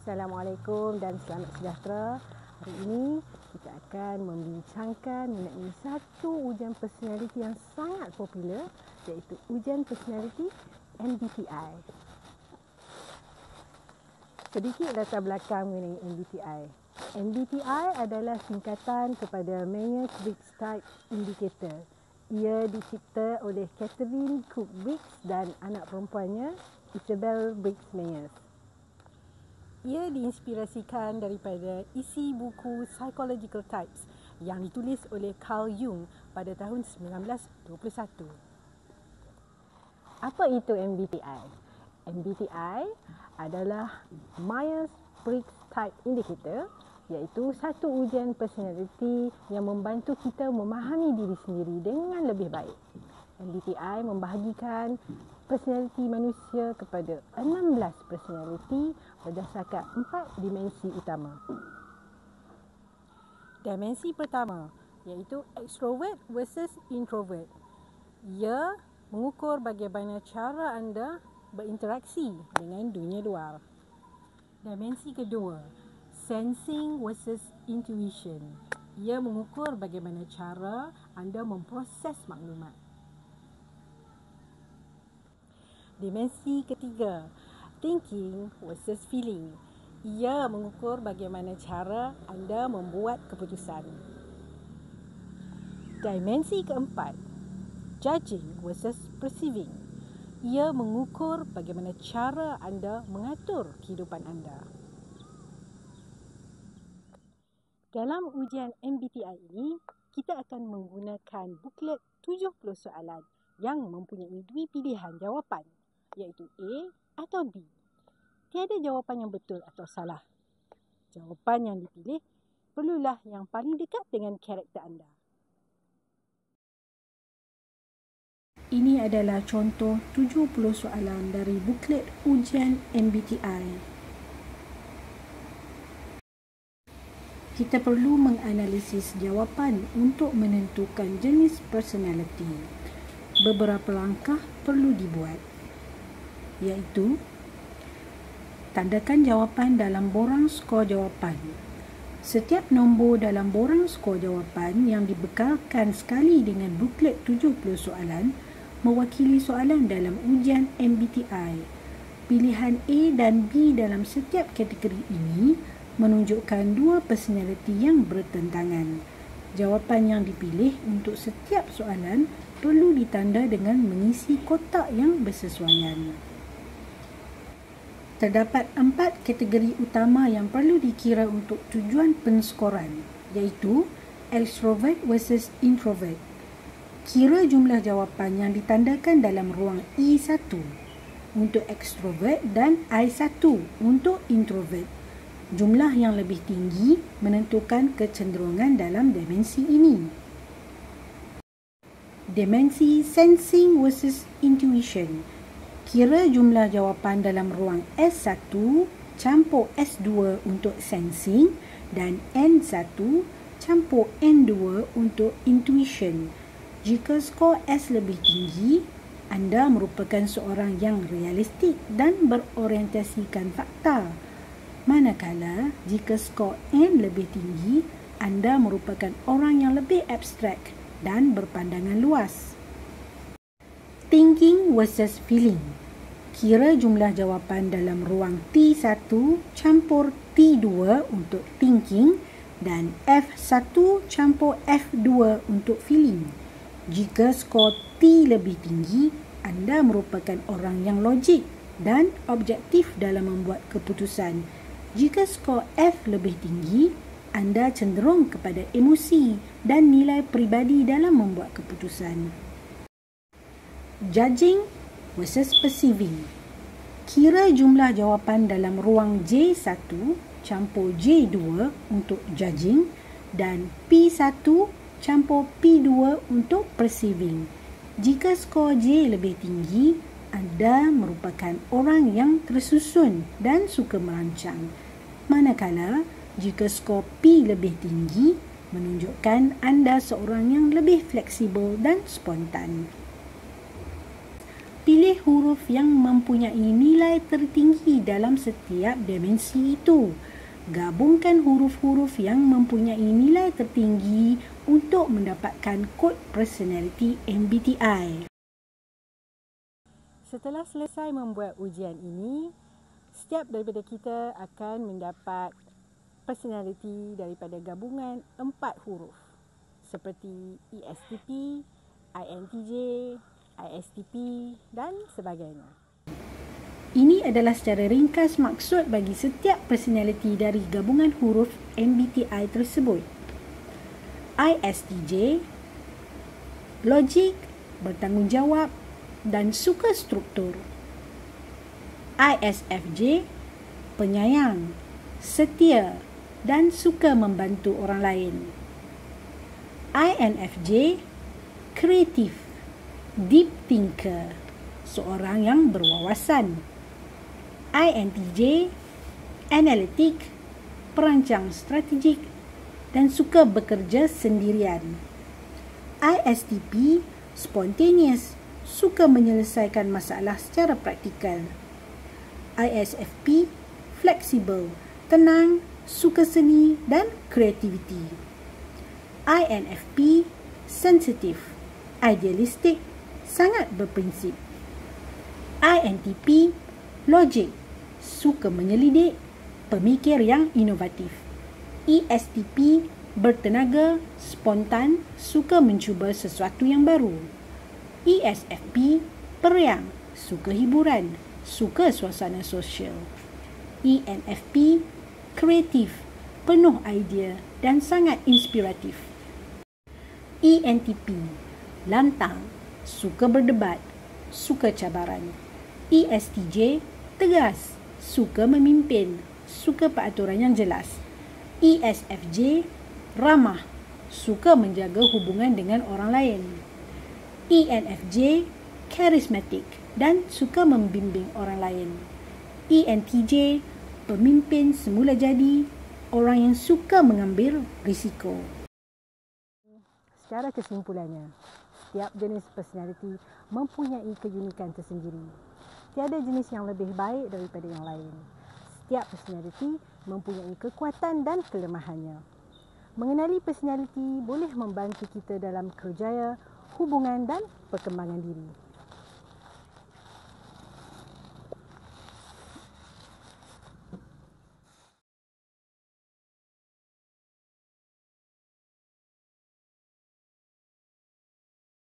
Assalamualaikum dan selamat sejahtera. Hari ini kita akan membincangkan mengenai satu ujian personaliti yang sangat popular, iaitu ujian personaliti MBTI. Sedikit latar belakang mengenai MBTI. MBTI adalah singkatan kepada Myers-Briggs Type Indicator. Ia dicipta oleh Catherine Cook Briggs dan anak perempuannya Isabel Briggs Myers. Ia diinspirasikan daripada isi buku Psychological Types yang ditulis oleh Carl Jung pada tahun 1921. Apa itu MBTI? MBTI adalah Myers-Briggs Type Indicator, iaitu satu ujian personaliti yang membantu kita memahami diri sendiri dengan lebih baik. MBTI membahagikan personaliti manusia kepada 16 personaliti berdasarkan 4 dimensi utama. Dimensi pertama iaitu extrovert versus introvert. Ia mengukur bagaimana cara anda berinteraksi dengan dunia luar. Dimensi kedua, sensing versus intuition. Ia mengukur bagaimana cara anda memproses maklumat. Dimensi ketiga, thinking versus feeling. Ia mengukur bagaimana cara anda membuat keputusan. Dimensi keempat, judging versus perceiving. Ia mengukur bagaimana cara anda mengatur kehidupan anda. Dalam ujian MBTI ini, kita akan menggunakan buklet 70 soalan yang mempunyai dua pilihan jawapan, iaitu A atau B. Tiada jawapan yang betul atau salah. Jawapan yang dipilih perlulah yang paling dekat dengan karakter anda. Ini adalah contoh 70 soalan dari buklet ujian MBTI. Kita perlu menganalisis jawapan untuk menentukan jenis personaliti. Beberapa langkah perlu dibuat, iaitu tandakan jawapan dalam borang skor jawapan. Setiap nombor dalam borang skor jawapan yang dibekalkan sekali dengan buklet 70 soalan mewakili soalan dalam ujian MBTI. Pilihan A dan B dalam setiap kategori ini menunjukkan dua personaliti yang bertentangan. Jawapan yang dipilih untuk setiap soalan perlu ditanda dengan mengisi kotak yang bersesuaian. Terdapat 4 kategori utama yang perlu dikira untuk tujuan penskoran, iaitu extrovert versus introvert. Kira jumlah jawapan yang ditandakan dalam ruang E1 untuk extrovert dan I1 untuk introvert. Jumlah yang lebih tinggi menentukan kecenderungan dalam dimensi ini. Dimensi sensing versus intuition. Kira jumlah jawapan dalam ruang S1 campur S2 untuk sensing dan N1 campur N2 untuk intuition. Jika skor S lebih tinggi, anda merupakan seorang yang realistik dan berorientasikan fakta. Manakala jika skor N lebih tinggi, anda merupakan orang yang lebih abstrak dan berpandangan luas. Thinking versus feeling. Kira jumlah jawapan dalam ruang T1 campur T2 untuk thinking dan F1 campur F2 untuk feeling. Jika skor T lebih tinggi, anda merupakan orang yang logik dan objektif dalam membuat keputusan. Jika skor F lebih tinggi, anda cenderung kepada emosi dan nilai peribadi dalam membuat keputusan. Judging versus perceiving. Kira jumlah jawapan dalam ruang J1 campur J2 untuk judging dan P1 campur P2 untuk perceiving. Jika skor J lebih tinggi, anda merupakan orang yang tersusun dan suka merancang. Manakala jika skor P lebih tinggi, menunjukkan anda seorang yang lebih fleksibel dan spontan. Pilih huruf yang mempunyai nilai tertinggi dalam setiap dimensi itu. Gabungkan huruf-huruf yang mempunyai nilai tertinggi untuk mendapatkan kod personality MBTI. Setelah selesai membuat ujian ini, setiap daripada kita akan mendapat personality daripada gabungan 4 huruf seperti ESTP, INTJ, ISTP dan sebagainya. Ini adalah secara ringkas maksud bagi setiap personality dari gabungan huruf MBTI tersebut. ISTJ, logik, bertanggungjawab dan suka struktur. ISFJ, penyayang, setia dan suka membantu orang lain. INFJ, kreatif, deep thinker, seorang yang berwawasan. INTJ, analitik, perancang strategik dan suka bekerja sendirian. ISTP, spontaneous, suka menyelesaikan masalah secara praktikal. ISFP, fleksibel, tenang, suka seni dan kreativiti. INFP, sensitif, idealistik, sangat berprinsip. INTP, logik, suka menyelidik, pemikir yang inovatif. ESTP, bertenaga, spontan, suka mencuba sesuatu yang baru. ESFP, periang, suka hiburan, suka suasana sosial. ENFP, kreatif, penuh idea dan sangat inspiratif. ENTP, lantang, suka berdebat, suka cabaran. ESTJ, tegas, suka memimpin, suka peraturan yang jelas. ESFJ, ramah, suka menjaga hubungan dengan orang lain. ENFJ, karismatik dan suka membimbing orang lain. ENTJ, pemimpin semula jadi, orang yang suka mengambil risiko. Secara kesimpulannya, setiap jenis personality mempunyai keunikan tersendiri. Tiada jenis yang lebih baik daripada yang lain. Setiap personality mempunyai kekuatan dan kelemahannya. Mengenali personality boleh membantu kita dalam kerjaya, hubungan dan perkembangan diri.